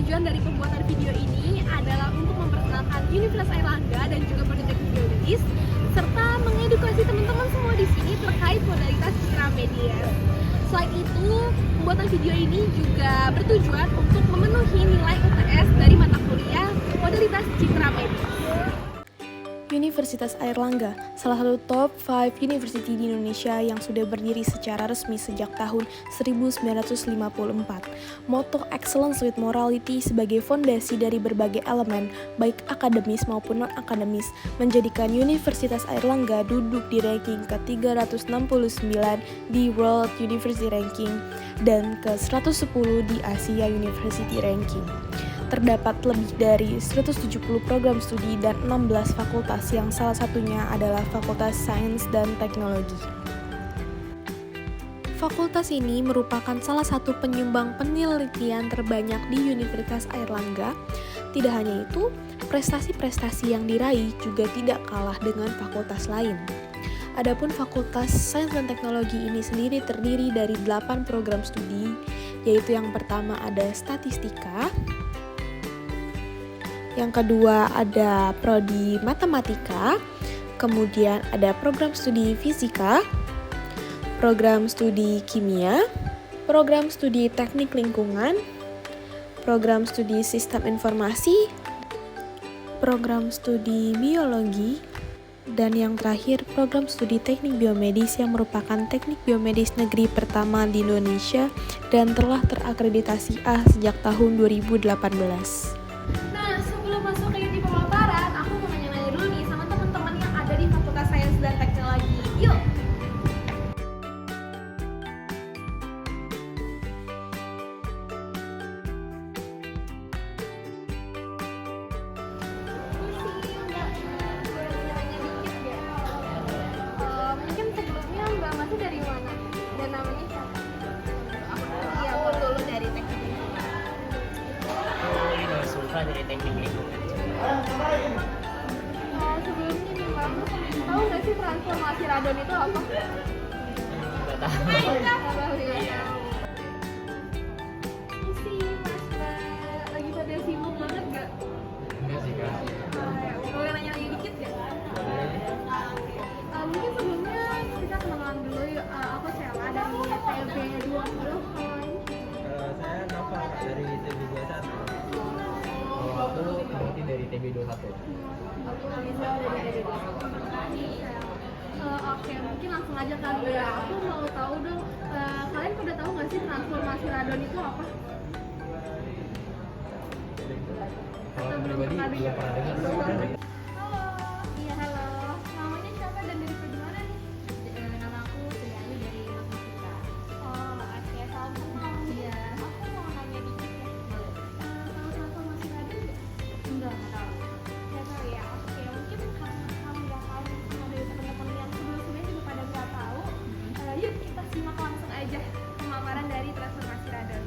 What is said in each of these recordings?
tujuan dari pembuatan video ini adalah untuk memperkenalkan Universitas Airlangga dan juga Politeknik Biomedis, serta mengedukasi teman-teman semua di sini terkait modalitas Citra Media. Selain itu, pembuatan video ini juga bertujuan untuk memenuhi nilai UTS dari mata kuliah modalitas Citra Media. Universitas Airlangga, salah satu top 5 university di Indonesia yang sudah berdiri secara resmi sejak tahun 1954. Moto Excellence with Morality sebagai fondasi dari berbagai elemen, baik akademis maupun non-akademis, menjadikan Universitas Airlangga duduk di ranking ke-369 di World University Ranking dan ke-110 di Asia University Ranking. Terdapat lebih dari 170 program studi dan 16 fakultas yang salah satunya adalah Fakultas Sains dan Teknologi. Fakultas ini merupakan salah satu penyumbang penelitian terbanyak di Universitas Airlangga. Tidak hanya itu, prestasi-prestasi yang diraih juga tidak kalah dengan fakultas lain. Adapun Fakultas Sains dan Teknologi ini sendiri terdiri dari 8 program studi, yaitu yang pertama ada Statistika, yang kedua ada Prodi Matematika, kemudian ada program studi Fisika, program studi Kimia, program studi Teknik Lingkungan, program studi Sistem Informasi, program studi Biologi, dan yang terakhir program studi Teknik Biomedis yang merupakan teknik biomedis negeri pertama di Indonesia dan telah terakreditasi A sejak tahun 2018. Masuk ke inti pemaparan, aku mau nanya-nanya dulu nih sama teman-teman yang ada di Fakultas Sains dan Teknologi. Yuk! Mungkin sebelumnya Mbak Masih dari mana? Dan namanya siapa? Iya, aku dulu dari Teknik Lingkungan. Ini Sulfa dari Teknik Lingkungan. Sebelumnya nih Mbak, tahu nggak sih transformasi radon itu apa? Nggak tahu. Nggak tahu ya? Iya. Ini sih Mas Mbak, lagi pada sibuk banget nggak? Enggak sih kak. Boleh nanya lagi dikit nggak? Mungkin sebelumnya kita kenalan dulu yuk. Aku Sheila dari TB20. Saya Nova dari TB21. Kalau aku mungkin dari TB21. Aku Lisa dari TB21. Oke, mungkin langsung aja kali ya. Aku mau tahu dong, kalian udah tahu nggak sih transformasi radon itu apa? Kalau aku pribadi belum pernah dengar. Halo, iya halo. Namanya siapa dan dari mana nih? Nama aku Sriani dari Matematika. Oh, oke, salam kenal. Iya. Aku mau nanya dikit ya. Tahu transformasi radon nggak? Enggak tahu. Nggak tahu ya. Oke, mungkin karena kamu nggak tahu, sama dari teman-teman yang sebelum-sebelumnya juga pada nggak tahu. Yuk kita simak langsung aja pemaparan dari transformasi radon.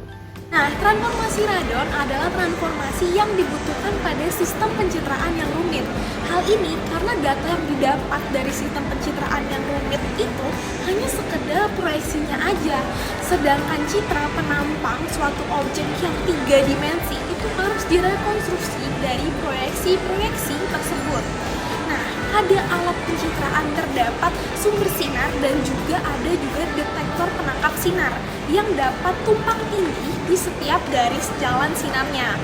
Nah, transformasi radon adalah transformasi yang dibutuhkan pada sistem pencitraan yang rumit. Hal ini karena data yang didapat dari sistem pencitraan yang rumit itu hanya sekedar proyeksinya aja. Sedangkan citra penampang suatu objek yang 3 dimensi itu harus direkonstruksi dari proyeksi-proyeksi tersebut. Nah, pada alat pencitraan terdapat sumber sinar dan juga ada detektor penangkap sinar yang dapat tumpang tindih di setiap garis jalan sinarnya.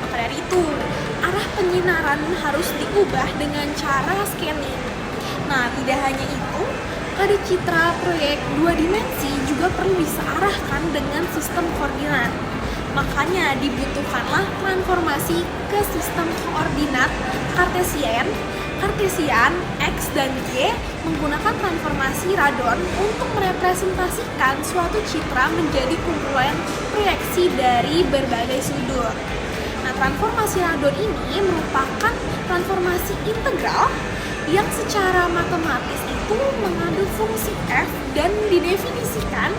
Maka dari itu, arah penyinaran harus diubah dengan cara scanning. Nah, tidak hanya itu, pada citra proyek 2 dimensi juga perlu disearahkan dengan sistem koordinat. Makanya dibutuhkanlah transformasi ke sistem koordinat Kartesian X dan Y menggunakan transformasi radon untuk merepresentasikan suatu citra menjadi kumpulan proyeksi dari berbagai sudut. Nah, transformasi radon ini merupakan transformasi integral yang secara matematis itu mengandung fungsi f dan didefinisikan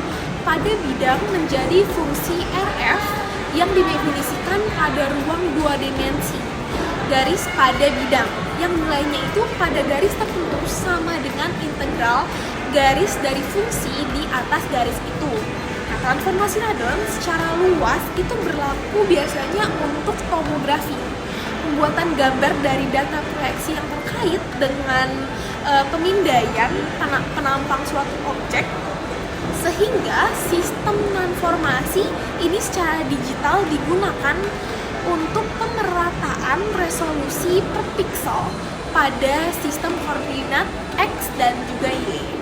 pada bidang menjadi fungsi RF yang didefinisikan pada ruang 2 dimensi. Garis pada bidang yang nilainya itu pada garis tertentu sama dengan integral garis dari fungsi di atas garis itu. Nah, transformasi radon secara luas itu berlaku biasanya untuk tomografi, pembuatan gambar dari data proyeksi yang terkait dengan pemindaian penampang suatu objek, sehingga sistem transformasi ini secara digital digunakan untuk pemerataan resolusi per pixel pada sistem koordinat X dan juga Y.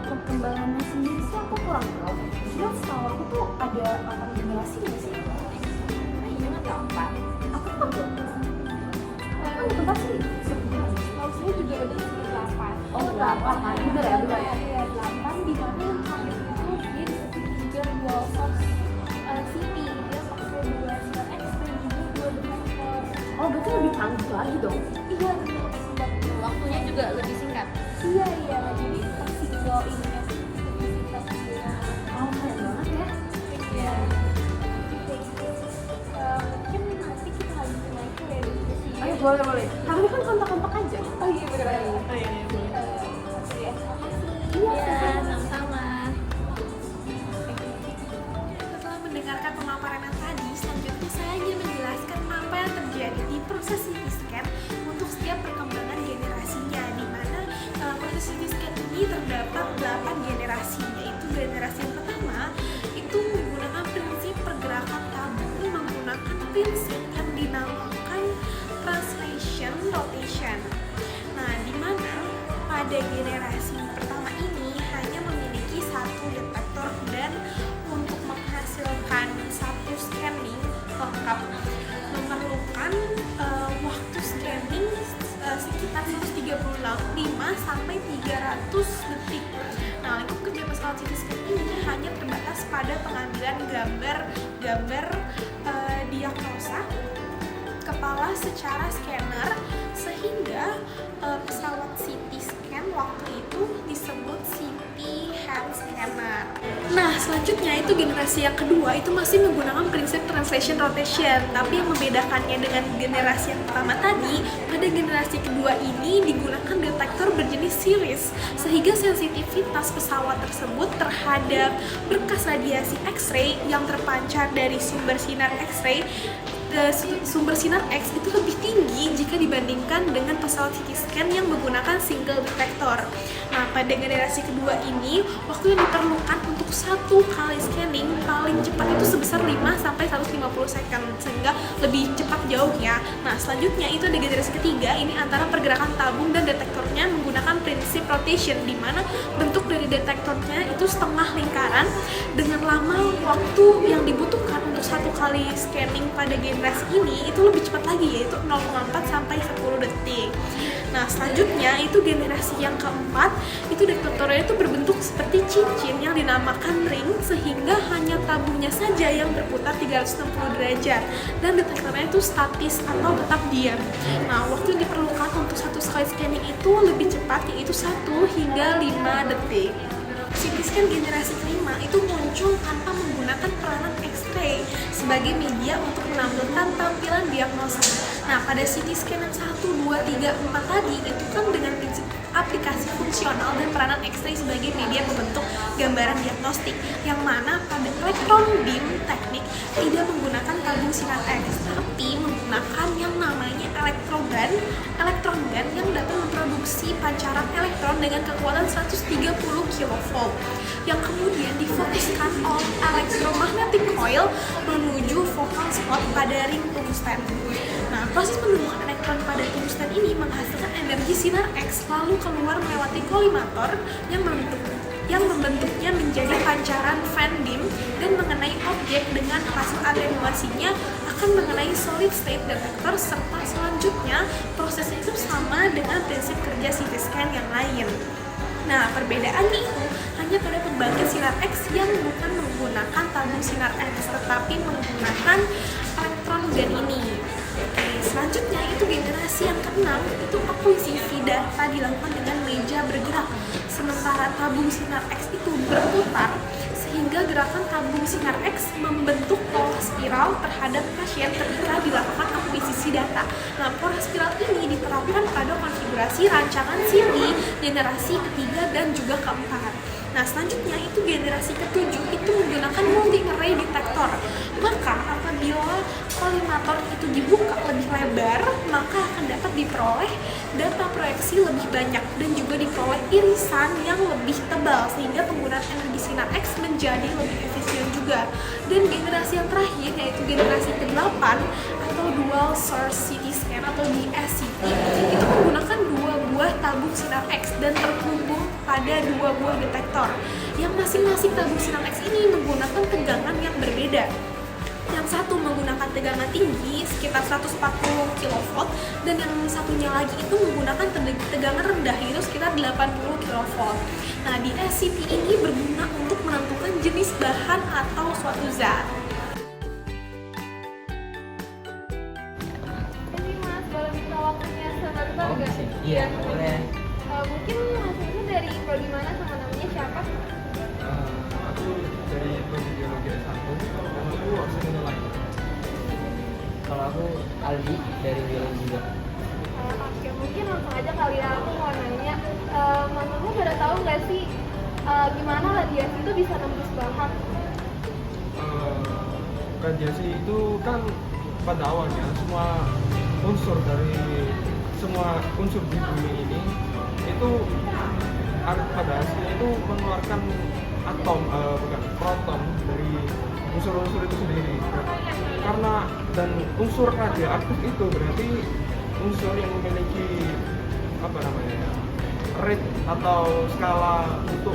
Perkembangannya sendiri sih aku kurang tahu. Cuma setahu aku tuh ada 8 generasi nggak sih? Nah, iya nggak tahu apa. Aku kan belum. Aku di tempat sih. Kalau saya juga ada 8. Oh 8, bener ya? Bener ya? Iya 8 di mana yang kami itu dia di 3 dual source city, dia pakai 2 Sinar X dan juga 2 detektor. Oh berarti lebih canggih lagi dong? Iya bener. Waktunya juga lebih singkat. Iya jadi single ini keren banget ya. Iya. Mungkin nanti kita lanjutin lagi ya diskusi. Ayo boleh. Hari ini kan kontak-kontak aja. Oh iya benar. Iya, sama-sama. Setelah mendengarkan pemaparan yang tadi, selanjutnya saya ingin menjelaskan apa yang terjadi di proses CT scan untuk setiap perkembangan generasinya, di mana proses CT scan ini terdapat 8 generasi, yaitu generasi yang pertama itu menggunakan prinsip pergerakan tabung menggunakan prinsip yang dinamakan translation rotation. Nah, di mana pada generasi pertama ini hanya memiliki satu detektor dan untuk menghasilkan satu scanning lengkap memerlukan waktu scanning sekitar 135 sampai 300 detik. Nah, lingkup kerja pesawat CT scan ini hanya terbatas pada pengambilan gambar diagnosa kepala secara scanner, sehingga pesawat CT scan waktu itu disebut CT hand scanner. Nah, selanjutnya itu generasi yang kedua itu masih menggunakan prinsip translation rotation, tapi yang membedakannya dengan generasi yang pertama tadi, pada generasi kedua ini digunakan detektor berjenis series, sehingga sensitivitas pesawat tersebut terhadap berkas radiasi X-ray yang terpancar dari sumber sinar X-ray X itu lebih tinggi jika dibandingkan dengan pesawat CT scan yang menggunakan single detektor. Nah, pada generasi kedua ini, waktu yang diperlukan untuk satu kali scanning paling cepat itu sebesar 5 sampai 150 second, sehingga lebih cepat jauh ya. Nah, selanjutnya itu di generasi ketiga, ini antara pergerakan tabung dan detektornya menggunakan prinsip rotation, di mana bentuk dari detektornya itu setengah lingkaran dengan lama waktu yang dibutuhkan untuk satu kali scanning pada generasi ini itu lebih cepat lagi, yaitu 0,4 sampai 10 detik. Nah, selanjutnya itu generasi yang keempat, itu detektornya itu berbentuk seperti cincin yang dinamakan ring, sehingga hanya tabungnya saja yang berputar 360 derajat dan detektornya itu statis atau tetap diam. Nah, waktu yang diperlukan untuk satu kali scanning itu lebih cepat, yaitu 1 hingga 5 detik. CT scan generasi kelima itu muncul tanpa menggunakan peranan X-ray sebagai media untuk menampilkan tampilan diagnosa. Nah, pada CT scan yang 1, 2, 3, 4 tadi itu kan dengan prinsip aplikasi fungsional dan peranan X-ray sebagai media pembentuk gambaran diagnostik, yang mana pada elektron beam teknik tidak menggunakan tabung sinar X, tapi menggunakan yang namanya elektron gun yang dapat memproduksi pancaran elektron dengan kekuatan 130 kV yang kemudian difokuskan oleh electromagnetic coil menuju focal spot pada ring tungsten. Nah, proses penumbuhan elektron pada tungsten ini menghasilkan energi sinar X lalu keluar melewati kolimator yang membentuknya menjadi pancaran fan beam dan mengenai objek dengan hasil atenuasinya akan mengenai solid state detector, serta selanjutnya prosesnya itu sama dengan prinsip kerja CT scan yang lain. Nah, perbedaannya itu hanya pada pembangkit sinar X yang bukan menggunakan tabung sinar X, tetapi menggunakan transgen ini. Oke, selanjutnya itu generasi yang keenam, itu akuisisi data dilakukan dengan meja bergerak. Sementara tabung sinar X itu berputar, sehingga gerakan tabung sinar X membentuk pola spiral terhadap pasien ketika dilakukan akuisisi data. Nah, pola spiral ini diterapkan pada konfigurasi rancangan CD generasi ketiga dan juga keempat. Nah, selanjutnya itu generasi ketujuh itu menggunakan multi-array detector. Maka apabila kolimator itu dibuka lebih lebar, maka akan dapat diperoleh data proyeksi lebih banyak dan juga diperoleh irisan yang lebih tebal sehingga penggunaan energi sinar X menjadi lebih efisien juga. Dan generasi yang terakhir yaitu generasi ke-8 atau dual source CT scan atau DSCT itu menggunakan dua buah tabung sinar X dan terhubung pada dua buah detektor yang masing-masing tabung sinar X ini menggunakan tegangan yang berbeda. Yang satu menggunakan tegangan tinggi sekitar 140 kV dan yang satunya lagi itu menggunakan tegangan rendah yaitu sekitar 80 kV. Nah, di SCP ini berguna untuk menentukan jenis bahan atau suatu zat. Ini Mas, boleh minta waktunya sebentar Oh, nggak? sih. Iya, boleh. Mungkin Mas itu dari prodi mana sama namanya siapa? Aku dari prodi biologi S1 dan aku asal lain. Kalau aku Aldi dari biologi juga. Oke, mungkin langsung aja kali ya, aku mau nanya, Mas kamu pada tahu nggak sih gimana radiasi itu bisa nembus bahan? Radiasi itu kan pada awalnya semua unsur di bumi ini itu pada hasilnya itu mengeluarkan proton dari unsur-unsur itu sendiri. Karena dan unsur radioaktif itu berarti unsur yang memiliki rate atau skala untuk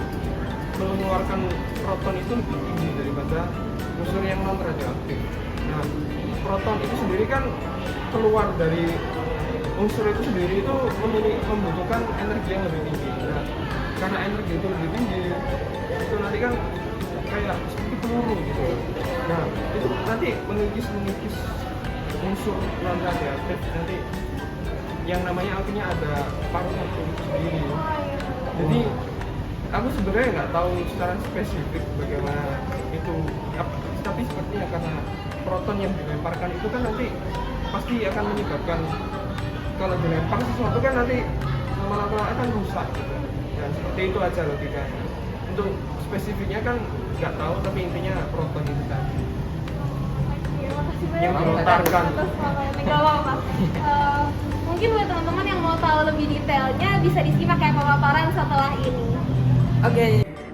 mengeluarkan proton itu lebih tinggi daripada unsur yang non radioaktif. Nah, proton itu sendiri kan keluar dari unsur itu sendiri itu membutuhkan energi yang lebih tinggi. Nah, karena energi itu lebih tinggi, itu nanti kan kayak seperti peluru gitu. Nah, itu nanti mengikis unsur non radioaktif nanti yang namanya akhirnya ada partikel itu sendiri. Jadi aku sebenarnya nggak tahu secara spesifik bagaimana itu, tapi sepertinya karena proton yang dilemparkan itu kan nanti pasti akan menyebabkan, kalau dilempar sesuatu kan nanti lama-lama akan rusak gitu. Dan seperti itu aja logikanya. Untuk spesifiknya kan nggak tahu, tapi intinya proton itu tadi Terima kasih banyak yang Mas, dilontarkan. atas pemaparannya. Nggak apa-apa. Mungkin buat teman-teman yang mau tahu lebih detailnya bisa disimak kayak pemaparan setelah ini.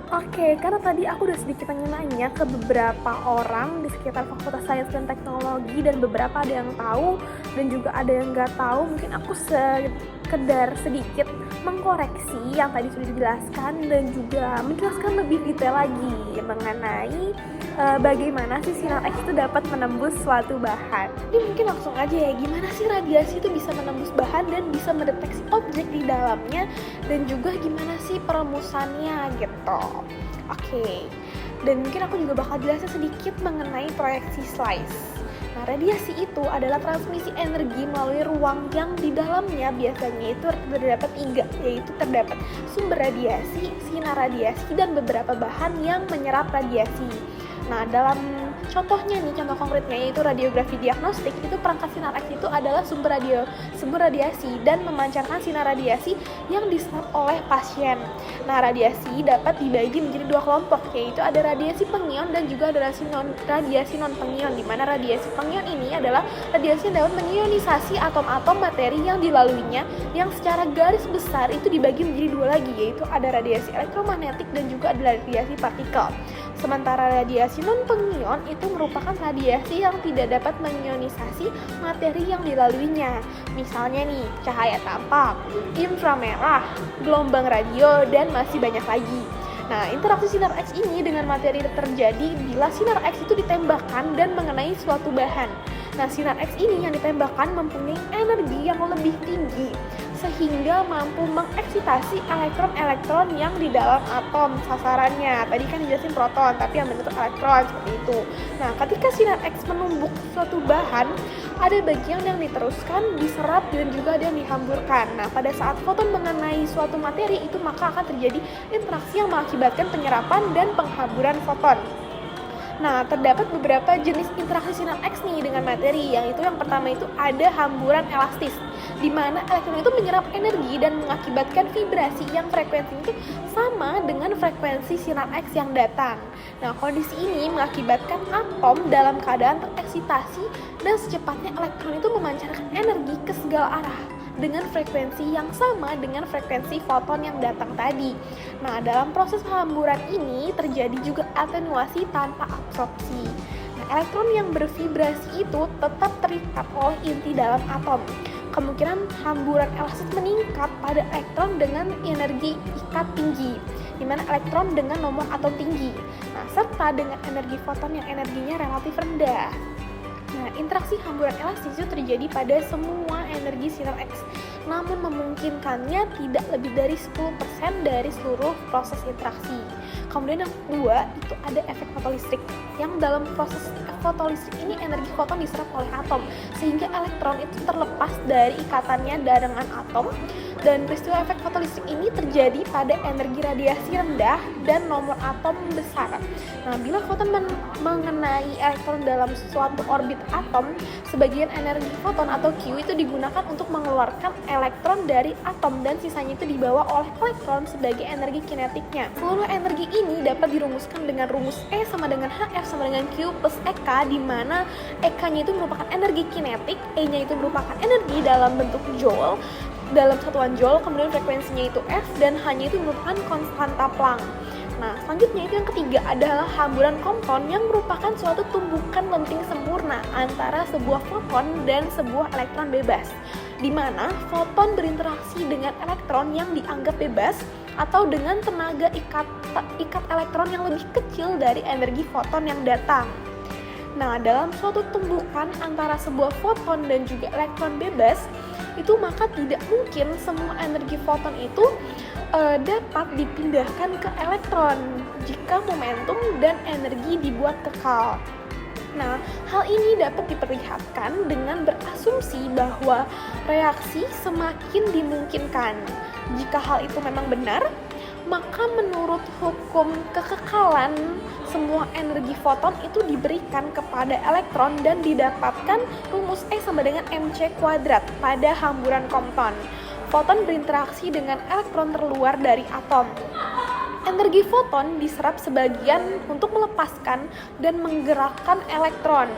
Oke, karena tadi aku udah sedikit nanya ke beberapa orang di sekitar Fakultas Sains dan Teknologi dan beberapa ada yang tahu dan juga ada yang nggak tahu. Mungkin aku sekedar sedikit mengkoreksi yang tadi sudah dijelaskan dan juga menjelaskan lebih detail lagi mengenai bagaimana sih sinar X itu dapat menembus suatu bahan. Ini mungkin langsung aja ya, gimana sih radiasi itu bisa menembus bahan dan bisa mendeteksi objek di dalamnya dan juga gimana sih perumusannya gitu. Oke, dan mungkin aku juga bakal jelasin sedikit mengenai proyeksi slice. Nah, radiasi itu adalah transmisi energi melalui ruang yang di dalamnya biasanya itu terdapat 3, yaitu terdapat sumber radiasi, sinar radiasi, dan beberapa bahan yang menyerap radiasi. Nah, dalam contohnya nih, contoh konkretnya yaitu radiografi diagnostik, itu perangkat sinar X itu adalah sumber radiasi dan memancarkan sinar radiasi yang diserap oleh pasien. Nah, radiasi dapat dibagi menjadi 2 kelompok, yaitu ada radiasi pengion dan juga ada radiasi non pengion, di mana radiasi pengion ini adalah radiasi yang dapat mengionisasi atom-atom materi yang dilaluinya, yang secara garis besar itu dibagi menjadi 2 lagi, yaitu ada radiasi elektromagnetik dan juga ada radiasi partikel. Sementara radiasi non pengion itu merupakan radiasi yang tidak dapat mengionisasi materi yang dilaluinya. Misalnya nih, cahaya tampak, inframerah, gelombang radio, dan masih banyak lagi. Nah, interaksi sinar X ini dengan materi terjadi bila sinar X itu ditembakkan dan mengenai suatu bahan. Nah, sinar X ini yang ditembakkan mempunyai energi yang lebih tinggi sehingga mampu mengeksitasi elektron-elektron yang di dalam atom sasarannya. Tadi kan dijelasin proton, tapi yang bentuk elektron seperti itu. Nah, ketika sinar X menumbuk suatu bahan, ada bagian yang diteruskan, diserap, dan juga ada yang dihamburkan. Nah, pada saat foton mengenai suatu materi itu maka akan terjadi interaksi yang mengakibatkan penyerapan dan penghamburan foton. Nah, terdapat beberapa jenis interaksi sinar X nih dengan materi. Yang pertama itu ada hamburan elastis, di mana elektron itu menyerap energi dan mengakibatkan vibrasi yang frekuensinya itu sama dengan frekuensi sinar X yang datang. Nah, kondisi ini mengakibatkan atom dalam keadaan tereksitasi dan secepatnya elektron itu memancarkan energi ke segala arah dengan frekuensi yang sama dengan frekuensi foton yang datang tadi. Nah, dalam proses hamburan ini terjadi juga atenuasi tanpa absorpsi. Nah, elektron yang bervibrasi itu tetap terikat oleh inti dalam atom. Kemungkinan hamburan elastis meningkat pada elektron dengan energi ikat tinggi, di mana elektron dengan nomor atom tinggi. Nah, serta dengan energi foton yang energinya relatif rendah. Nah, interaksi hamburan elastis itu terjadi pada semua energi sinar X, namun memungkinkannya tidak lebih dari 10% dari seluruh proses interaksi. Kemudian yang kedua, itu ada efek fotolistrik. Yang dalam proses fotolistrik ini energi foton diserap oleh atom, sehingga elektron itu terlepas dari ikatannya dengan atom. Dan peristiwa efek fotolistrik ini terjadi pada energi radiasi rendah dan nomor atom besar. Nah, bila foton mengenai elektron dalam suatu orbit atom, sebagian energi foton atau Q itu digunakan untuk mengeluarkan elektron dari atom dan sisanya itu dibawa oleh elektron sebagai energi kinetiknya. Seluruh energi ini dapat dirumuskan dengan rumus E sama dengan HF sama dengan Q plus EK, di mana EK-nya itu merupakan energi kinetik, E-nya itu merupakan energi dalam bentuk joule, dalam satuan joule, kemudian frekuensinya itu F, dan H-nya itu merupakan konstanta Planck. Nah, selanjutnya itu yang ketiga adalah hamburan Compton yang merupakan suatu tumbukan lenting sempurna antara sebuah foton dan sebuah elektron bebas, di mana foton berinteraksi dengan elektron yang dianggap bebas atau dengan tenaga ikat elektron yang lebih kecil dari energi foton yang datang. Nah, dalam suatu tumbukan antara sebuah foton dan juga elektron bebas, itu maka tidak mungkin semua energi foton itu dapat dipindahkan ke elektron jika momentum dan energi dibuat kekal. Nah, hal ini dapat diperlihatkan dengan berasumsi bahwa reaksi semakin dimungkinkan. Jika hal itu memang benar, maka menurut hukum kekekalan, semua energi foton itu diberikan kepada elektron dan didapatkan rumus E sama dengan mc kuadrat pada hamburan Compton. Foton berinteraksi dengan elektron terluar dari atom. Energi foton diserap sebagian untuk melepaskan dan menggerakkan elektron,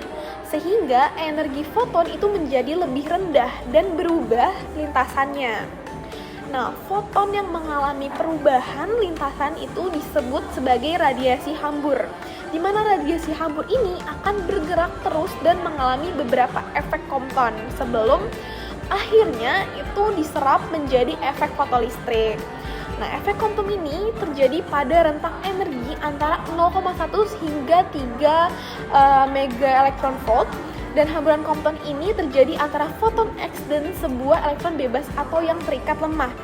sehingga energi foton itu menjadi lebih rendah dan berubah lintasannya. Nah, foton yang mengalami perubahan lintasan itu disebut sebagai radiasi hambur, di mana radiasi hambur ini akan bergerak terus dan mengalami beberapa efek Compton sebelum akhirnya itu diserap menjadi efek fotolistrik. Nah, efek Compton ini terjadi pada rentang energi antara 0,1 hingga 3 mega elektron volt. Dan hamburan Compton ini terjadi antara foton X dan sebuah elektron bebas atau yang terikat lemah.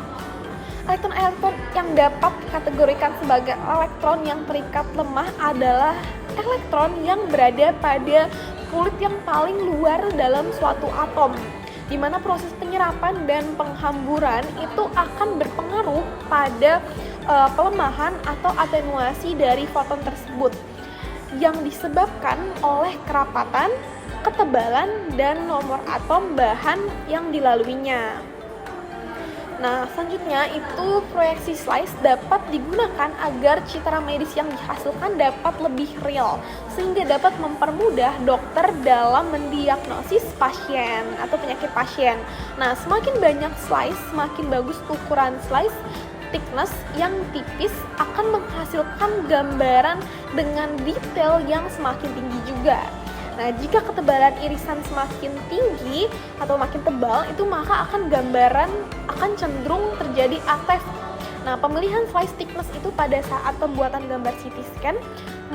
Elektron-elektron yang dapat dikategorikan sebagai elektron yang terikat lemah adalah elektron yang berada pada kulit yang paling luar dalam suatu atom, di mana proses penyerapan dan penghamburan itu akan berpengaruh pada pelemahan atau atenuasi dari foton tersebut yang disebabkan oleh kerapatan, ketebalan, dan nomor atom bahan yang dilaluinya. Nah, selanjutnya itu proyeksi slice dapat digunakan agar citra medis yang dihasilkan dapat lebih real, sehingga dapat mempermudah dokter dalam mendiagnosis pasien atau penyakit pasien. Nah, semakin banyak slice, semakin bagus ukuran slice. Thickness yang tipis akan menghasilkan gambaran dengan detail yang semakin tinggi juga. Nah, jika ketebalan irisan semakin tinggi atau makin tebal, itu maka gambaran akan cenderung terjadi ATEV. Nah, pemilihan slice thickness itu pada saat pembuatan gambar CT scan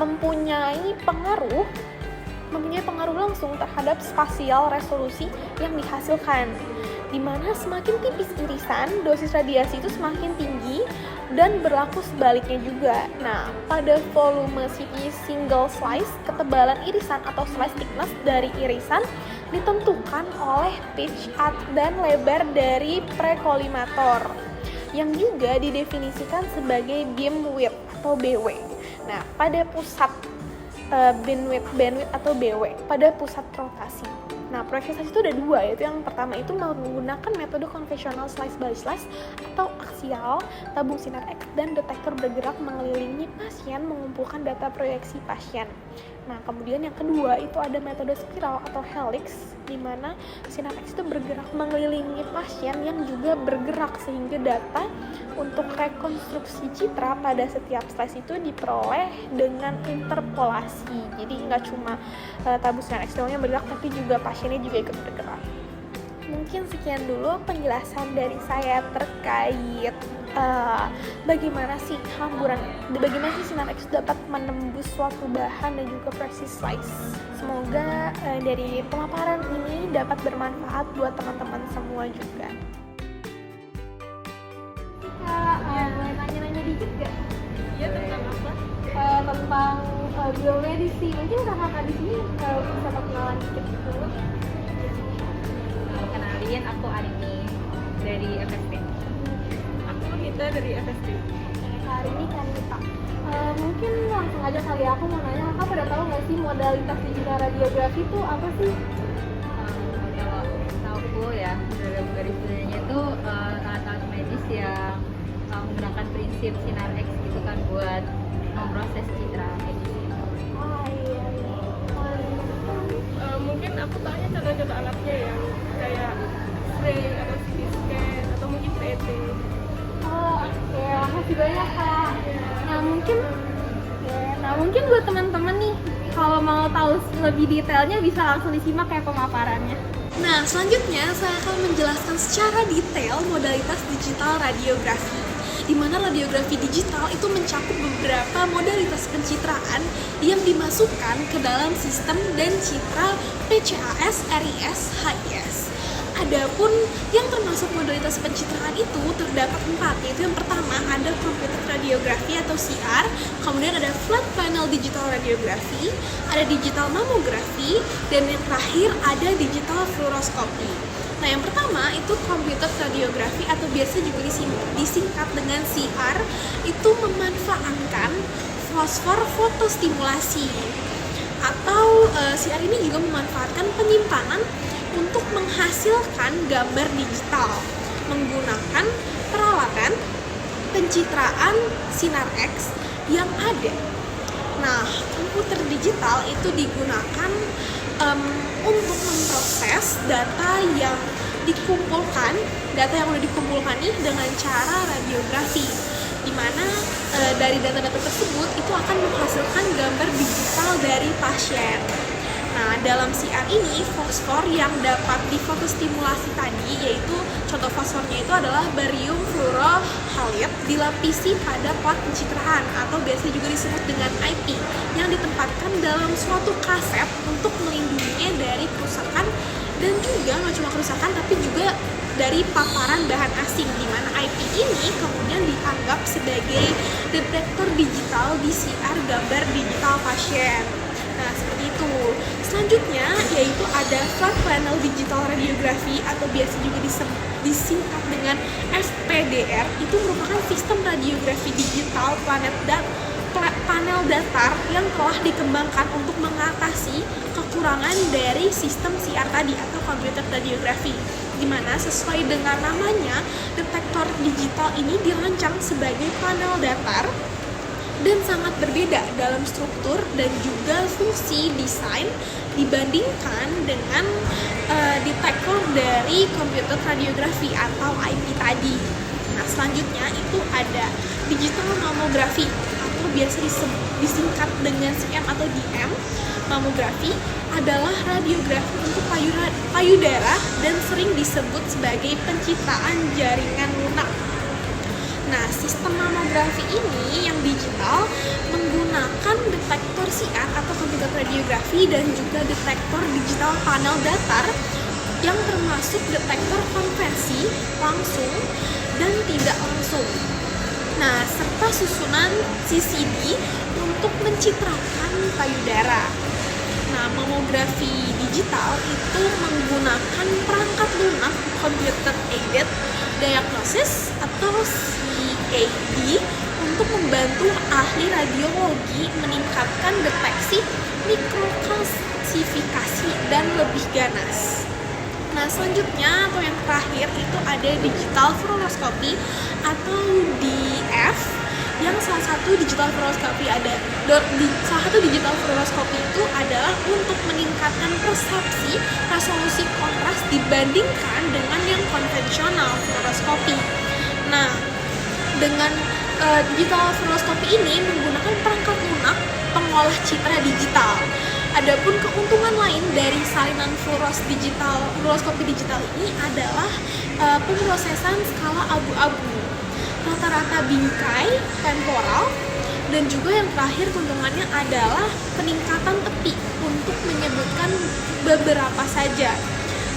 mempunyai pengaruh langsung terhadap spasial resolusi yang dihasilkan. Dimana semakin tipis irisan, dosis radiasi itu semakin tinggi dan berlaku sebaliknya juga. Nah, pada volume CT single slice, ketebalan irisan atau slice thickness dari irisan ditentukan oleh pitch dan lebar dari prekolimator yang juga didefinisikan sebagai beam width atau BW. Nah, pada pusat bandwidth atau BW, pada pusat rotasi. Nah, proyeksi slice itu ada dua, yaitu yang pertama itu menggunakan metode konvensional slice by slice atau aksial, tabung sinar X dan detektor bergerak mengelilingi pasien mengumpulkan data proyeksi pasien. Nah, kemudian yang kedua itu ada metode spiral atau helix, di mana sinar X itu bergerak mengelilingi pasien yang juga bergerak sehingga data untuk rekonstruksi citra pada setiap slice itu diperoleh dengan interpolasi. Jadi nggak cuma tabung sinar X yang bergerak, tapi juga pasiennya juga ikut bergerak. Mungkin sekian dulu penjelasan dari saya terkait bagaimana sih sinar X dapat menembus suatu bahan dan juga proses slice. Semoga dari pemaparan ini dapat bermanfaat buat teman-teman semua juga. Boleh nanya-nanya dikit gak? Iya, tentang apa? Tentang biomedis sih. Mungkin kakak di sini bisa perkenalan dikit dulu. Kenalin, aku Arini dari FST. Aku Nita dari FST. Hari ini kan Nita. Mungkin langsung aja kali aku mau nanya, kakak pada tahu nggak sih modalitas digital radiografi itu apa sih? Kalau tahu ya, dari sebenarnya itu alat-alat medis yang menggunakan prinsip sinar X gitu kan buat memproses citra medis. Oh iya. Mungkin aku tanya contoh-contoh alatnya ya, kayak X-ray atau CT scan atau mungkin PET. Oh oke, makasih banyak kak. Nah mungkin buat teman-teman nih, kalau mau tahu lebih detailnya bisa langsung disimak kayak pemaparannya. Nah, selanjutnya saya akan menjelaskan secara detail modalitas digital radiografi, di mana radiografi digital itu mencakup beberapa modalitas pencitraan yang dimasukkan ke dalam sistem dan citra PCAS, RIS, HIS. Adapun yang termasuk modalitas pencitraan itu terdapat 4, yaitu yang pertama ada computed radiografi atau CR, kemudian ada flat panel digital radiografi, ada digital mamografi, dan yang terakhir ada digital fluoroskopi. Nah, yang pertama itu computed radiografi atau biasa juga disingkat dengan CR, itu memanfaatkan fosfor fotostimulasi. Atau CR ini juga memanfaatkan penyimpanan untuk menghasilkan gambar digital menggunakan peralatan pencitraan sinar X yang ada. Nah, komputer digital itu digunakan untuk memproses data yang dikumpulkan, data yang sudah dikumpulkan nih dengan cara radiografi, di mana dari data-data tersebut itu akan menghasilkan gambar digital dari pasien. Nah, dalam CR ini fosfor yang dapat difotostimulasi tadi, yaitu contoh fosfornya itu adalah barium fluorohalid, dilapisi pada plat pencitraan atau biasa juga disebut dengan IP, yang ditempatkan dalam suatu kaset untuk melindunginya dari kerusakan dan juga nggak cuma kerusakan tapi juga dari paparan bahan asing, di mana IP ini kemudian dianggap sebagai detektor digital di CR gambar digital pasien. Nah, seperti itu. Selanjutnya yaitu ada flat panel digital radiografi atau biasa juga disingkat dengan FPDR. Itu merupakan sistem radiografi digital panel datar yang telah dikembangkan untuk mengatasi kekurangan dari sistem CR tadi atau computed radiografi, di mana sesuai dengan namanya, detektor digital ini dirancang sebagai panel datar dan sangat berbeda dalam struktur dan juga fungsi desain dibandingkan dengan detektor dari computed radiografi atau IP tadi. Nah, selanjutnya itu ada digital mamografi atau biasa disingkat dengan CM atau DM. Mamografi adalah radiografi untuk payudara dan sering disebut sebagai pencitraan jaringan lunak. Nah, sistem mamografi ini yang digital menggunakan detektor CR atau computed radiografi dan juga detektor digital panel datar yang termasuk detektor konversi langsung dan tidak langsung. Nah, serta susunan CCD untuk mencitrakan payudara. Nah, mamografi digital itu menggunakan perangkat lunak Computer Aided Diagnosis atau CAD untuk membantu ahli radiologi meningkatkan deteksi, mikrokalsifikasi, dan lebih ganas. Nah, selanjutnya atau yang terakhir itu ada digital fluoroscopy atau DF, yang salah satu digital fluoroscopy itu adalah untuk meningkatkan persepsi resolusi kontras dibandingkan dengan yang konvensional fluoroscopy. Nah, dengan digital fluoroscopy ini menggunakan perangkat lunak pengolah citra digital. Adapun keuntungan lain dari salinan fluoroscopy digital ini adalah pemrosesan skala abu-abu, rata-rata bingkai temporal, dan juga yang terakhir keuntungannya adalah peningkatan tepi untuk menyebutkan beberapa saja.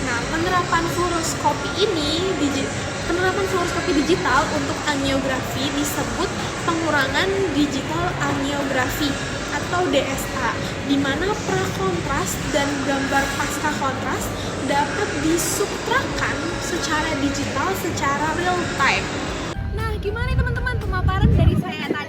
Nah, penerapan fluoroscopy digital untuk angiografi disebut pengurangan digital angiografi atau DSA, di mana prakontras dan gambar pasca kontras dapat disubtrakan secara digital secara real time. Nah, gimana teman-teman pemaparan dari saya tadi?